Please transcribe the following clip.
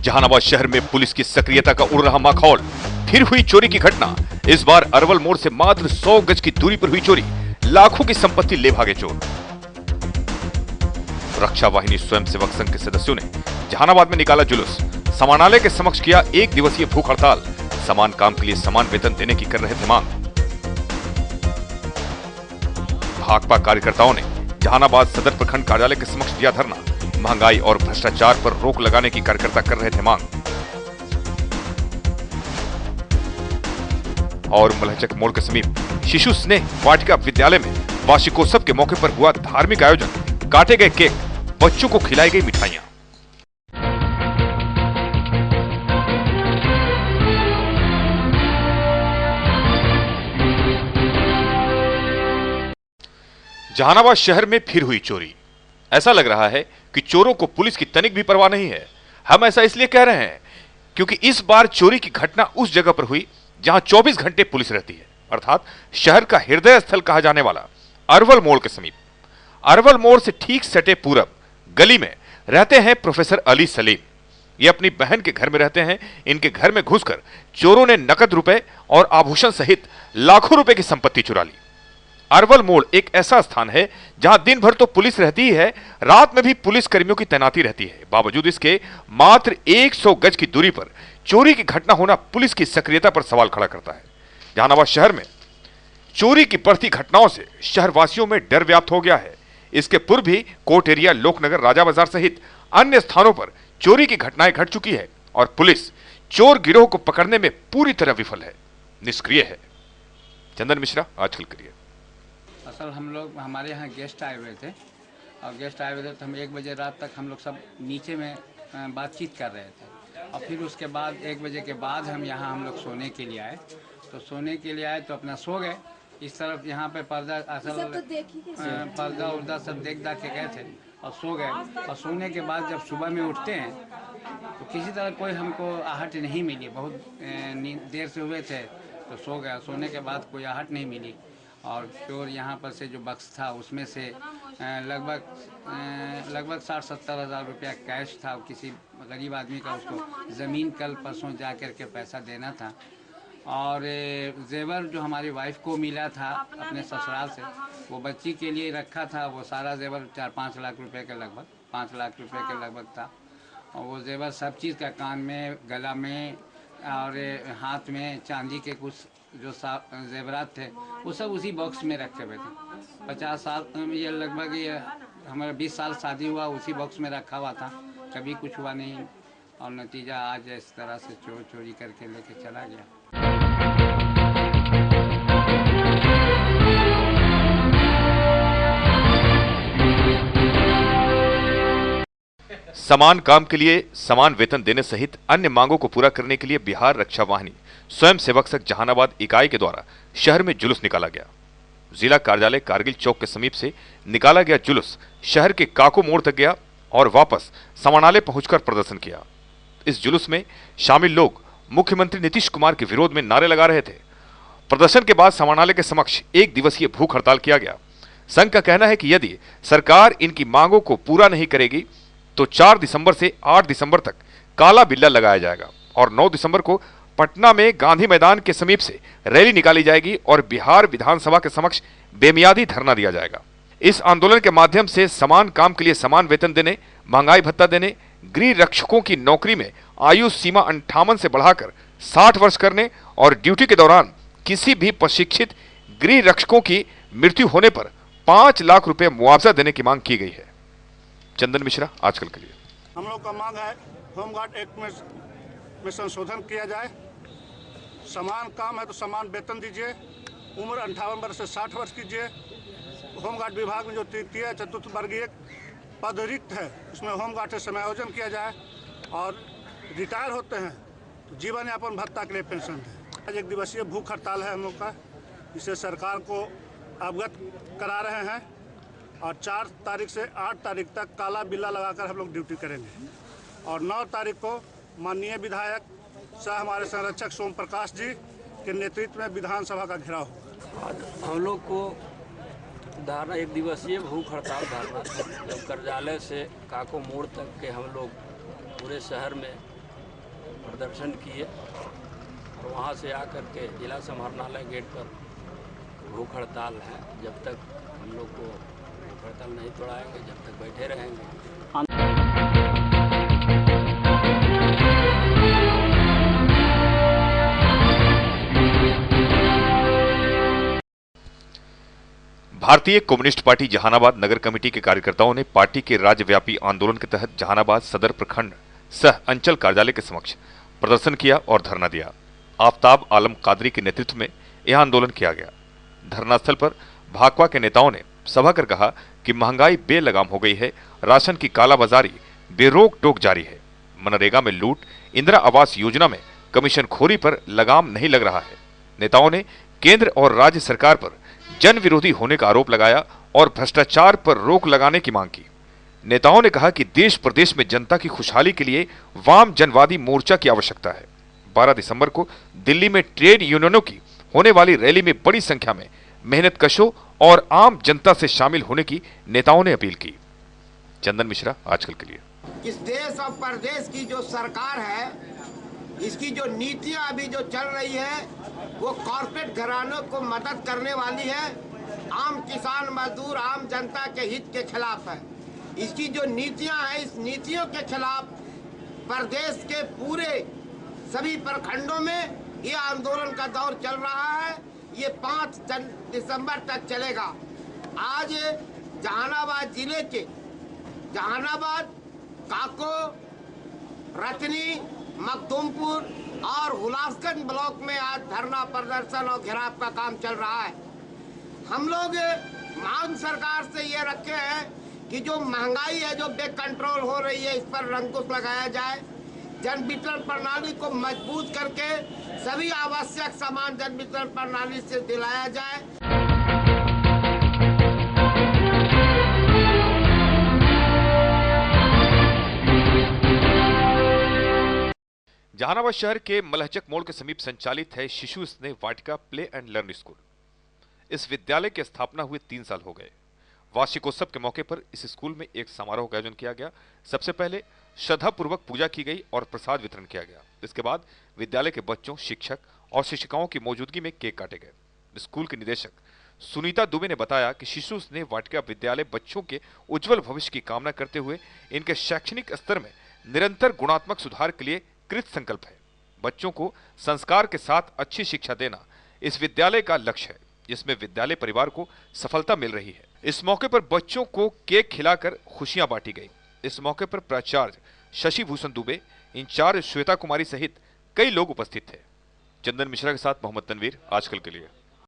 जहानाबाद शहर में पुलिस की सक्रियता का उड़ रहा माहौल। फिर हुई चोरी की घटना। इस बार अरवल मोड़ से मात्र 100 गज की दूरी पर हुई चोरी। लाखों की संपत्ति ले भागे चोर। रक्षा वाहिनी स्वयंसेवक संघ के सदस्यों ने जहानाबाद में निकाला जुलूस। समानालय के समक्ष किया 1 दिवसीय भूख हड़ताल। समान काम के लिए समान वेतन देने की कर रहे थे मांग। भाकपा कार्यकर्ताओं ने जहानाबाद सदर प्रखंड कार्यालय के समक्ष दिया धरना। महंगाई और भ्रष्टाचार पर रोक लगाने की कार्यकर्ता कर रहे थे मांग। और मलहचक मोड़ के समीप शिशु स्नेह वाटिका विद्यालय में वार्षिकोत्सव के मौके पर हुआ धार्मिक आयोजन। काटे गए केक, बच्चों को खिलाई गई मिठाइयां। जहानाबाद शहर में फिर हुई चोरी। ऐसा लग रहा है कि चोरों को पुलिस की तनिक भी परवाह नहीं है। हम ऐसा इसलिए कह रहे हैं क्योंकि इस बार चोरी की घटना उस जगह पर हुई जहां 24 घंटे पुलिस रहती है, अर्थात शहर का हृदय स्थल कहा जाने वाला अरवल मोड़ के समीप। अरवल मोड़ से ठीक सटे पूरब गली में रहते हैं प्रोफेसर अली सलीम। ये अपनी बहन के घर में रहते हैं। इनके घर में घुसकर चोरों ने नकद रुपए और आभूषण सहित लाखों रुपए की संपत्ति चुरा ली। अरवल मोड़ एक ऐसा स्थान है जहां दिन भर तो पुलिस रहती ही है, रात में भी पुलिस कर्मियों की तैनाती रहती है। बावजूद इसके मात्र 100 गज की दूरी पर चोरी की घटना होना पुलिस की सक्रियता पर सवाल खड़ा करता है। जहानाबाद शहर में चोरी की बढ़ती घटनाओं से शहरवासियों में डर व्याप्त हो गया है। इसके पूर्व भी कोर्ट एरिया, लोकनगर, राजा बाजार सहित अन्य स्थानों पर चोरी की घटनाएं घट चुकी है और पुलिस चोर गिरोह को पकड़ने में पूरी तरह विफल है, निष्क्रिय है। चंदन मिश्रा, आजकल करिए। असल हम लोग हमारे यहाँ गेस्ट आए हुए थे और गेस्ट आए हुए थे तो हम 1 बजे रात तक हम लोग सब नीचे में बातचीत कर रहे थे और फिर उसके बाद 1 बजे के बाद हम लोग सोने के लिए आए। तो सोने के लिए आए तो अपना सो गए। इस तरफ यहाँ पे पर्दा असल पर्दा उर्दा सब देख दाख के गए थे और सो गए। और सोने के बाद जब सुबह में उठते हैं तो किसी तरह कोई हमको आहट नहीं मिली। बहुत देर से हुए थे तो सो गया। सोने के बाद कोई आहट नहीं मिली और चोर यहाँ पर से जो बक्स था उसमें से लगभग 60-70 हज़ार रुपया कैश था। किसी गरीब आदमी का उसको ज़मीन कल परसों जा कर के पैसा देना था और जेवर जो हमारी वाइफ को मिला था अपने ससुराल से, वो बच्ची के लिए रखा था। वो सारा जेवर 4-5 लाख रुपए के लगभग 5 लाख रुपए के लगभग था और वो जेवर सब चीज़ का कान में, गला में और हाथ में चांदी के कुछ जो जेवरात थे वो सब उसी बॉक्स में रखे हुए थे। 50 साल ये लगभग ये हमारा 20 साल शादी हुआ उसी बॉक्स में रखा हुआ था, कभी कुछ हुआ नहीं और नतीजा आज इस तरह से चोर चोरी करके लेके चला गया। समान काम के लिए समान वेतन देने सहित अन्य मांगों को पूरा करने के लिए बिहार रक्षा वाहिनी स्वयंसेवक संघ जहानाबाद इकाई के द्वारा शहर में जुलूस निकाला गया। जिला कार्यालय कारगिल चौक के समीप से निकाला गया जुलूस शहर के काको मोड़ तक गया और वापस समानालय पहुंचकर प्रदर्शन किया। इस जुलूस में शामिल लोग मुख्यमंत्री नीतीश कुमार के विरोध में नारे लगा रहे थे। प्रदर्शन के बाद समानालय के समक्ष 1 दिवसीय भूख हड़ताल किया गया। संघ का कहना है कि यदि सरकार इनकी मांगों को पूरा नहीं करेगी तो 4 दिसंबर से 8 दिसंबर तक काला बिल्ला लगाया जाएगा और 9 दिसंबर को पटना में गांधी मैदान के समीप से रैली निकाली जाएगी और बिहार विधानसभा के समक्ष बेमियादी धरना दिया जाएगा। इस आंदोलन के माध्यम से समान काम के लिए समान वेतन देने, महंगाई भत्ता देने, गृह रक्षकों की नौकरी में आयु सीमा 58 से बढ़ाकर 60 वर्ष करने और ड्यूटी के दौरान किसी भी प्रशिक्षित गृह रक्षकों की मृत्यु होने पर 5 लाख रुपए मुआवजा देने की मांग की गई है। चंदन मिश्रा, आजकल के लिए। हम लोग का मांग है होमगार्ड एक्ट में संशोधन किया जाए। समान काम है तो समान वेतन दीजिए। उम्र 58 वर्ष से 60 वर्ष कीजिए। होमगार्ड विभाग में जो तृतीय चतुर्थ वर्गीय पद रिक्त है उसमें होमगार्ड से समायोजन किया जाए और रिटायर होते हैं तो जीवन यापन भत्ता के लिए पेंशन है। आज 1 दिवसीय भूख हड़ताल है हम लोग का। इसे सरकार को अवगत करा रहे हैं और 4 तारीख से 8 तारीख तक काला बिल्ला लगाकर हम लोग ड्यूटी करेंगे और 9 तारीख को माननीय विधायक सह हमारे संरक्षक सोम प्रकाश जी के नेतृत्व में विधानसभा का घेराव होगा। हम लोग को धारणा 1 दिवसीय भूख हड़ताल धारणा कार्यालय से काको मोड़ तक के हम लोग पूरे शहर में प्रदर्शन किए और वहाँ से आकर के जिला समाहरणालय गेट पर भूख हड़ताल है। जब तक हम लोग को भूख हड़ताल नहीं तोड़ाएंगे, जब तक बैठे रहेंगे। भारतीय कम्युनिस्ट पार्टी जहानाबाद नगर कमेटी के कार्यकर्ताओं ने पार्टी के राज्यव्यापी आंदोलन के तहत जहानाबाद सदर प्रखंड सह अंचल कार्यालय के समक्ष प्रदर्शन किया और धरना दिया। आफ्ताब आलम कादरी के नेतृत्व में यह आंदोलन किया गया। धरना स्थल पर भाकपा के नेताओं ने सभा कर कहा कि महंगाई बेलगाम हो गई है, राशन की कालाबाजारी बेरोक टोक जारी है, मनरेगा में लूट, इंदिरा आवास योजना में कमीशनखोरी पर लगाम नहीं लग रहा है। नेताओं ने केंद्र और राज्य सरकार पर जन विरोधी होने का आरोप लगाया और भ्रष्टाचार पर रोक लगाने की मांग की। नेताओं ने कहा कि देश प्रदेश में जनता की खुशहाली के लिए वाम जनवादी मोर्चा की आवश्यकता है। 12 दिसंबर को दिल्ली में ट्रेड यूनियनों की होने वाली रैली में बड़ी संख्या में मेहनतकशों और आम जनता से शामिल होने की नेताओं ने अपील की। चंदन मिश्रा, आजकल के लिए। इस देश और प्रदेश की जो सरकार है, इसकी जो नीतियां अभी जो चल रही है वो कॉर्पोरेट घरानों को मदद करने वाली है, आम किसान मजदूर आम जनता के हित के खिलाफ है। इसकी जो नीतियां हैं, इस नीतियों के खिलाफ प्रदेश के पूरे सभी प्रखंडों में ये आंदोलन का दौर चल रहा है। ये 5 दिसंबर तक चलेगा। आज जहानाबाद जिले के जहानाबाद, काको, रतनी, मखदूमपुर और हुलासगंज ब्लॉक में आज धरना प्रदर्शन और घेराव का काम चल रहा है। हम लोग मांग सरकार से ये रखे हैं कि जो महंगाई है, जो बेकंट्रोल हो रही है, इस पर अंकुश लगाया जाए। जन वितरण प्रणाली को मजबूत करके सभी आवश्यक सामान जन वितरण प्रणाली से दिलाया जाए। जहानाबाद शहर के मलहचक मोड़ के समीप संचालित है शिशु स्नेह वाटिका प्ले एंड लर्न स्कूल। इस विद्यालय की स्थापना हुए 3 साल हो गए। वार्षिकोत्सव के मौके पर इस स्कूल में एक समारोह का आयोजन किया गया। सबसे पहले श्रद्धापूर्वक पूजा की गई और प्रसाद वितरण किया गया। इसके बाद विद्यालय के बच्चों, शिक्षक और शिक्षिकाओं की मौजूदगी में केक काटे गए। स्कूल की निदेशक सुनीता दुबे ने बताया कि शिशु स्नेह वाटिका विद्यालय बच्चों के उज्जवल भविष्य की कामना करते हुए इनके शैक्षणिक स्तर में निरंतर गुणात्मक सुधार के लिए कृत संकल्प है। बच्चों को संस्कार के साथ अच्छी शिक्षा देना इस विद्यालय का लक्ष्य है, जिसमें विद्यालय परिवार को सफलता मिल रही है। इस मौके पर बच्चों को केक खिलाकर खुशियां बांटी गई। इस मौके पर प्राचार्य शशि भूषण दुबे, इंचार्ज श्वेता कुमारी सहित कई लोग उपस्थित थे। चंदन मिश्रा के साथ मोहम्मद तनवीर, आजकल के लिए।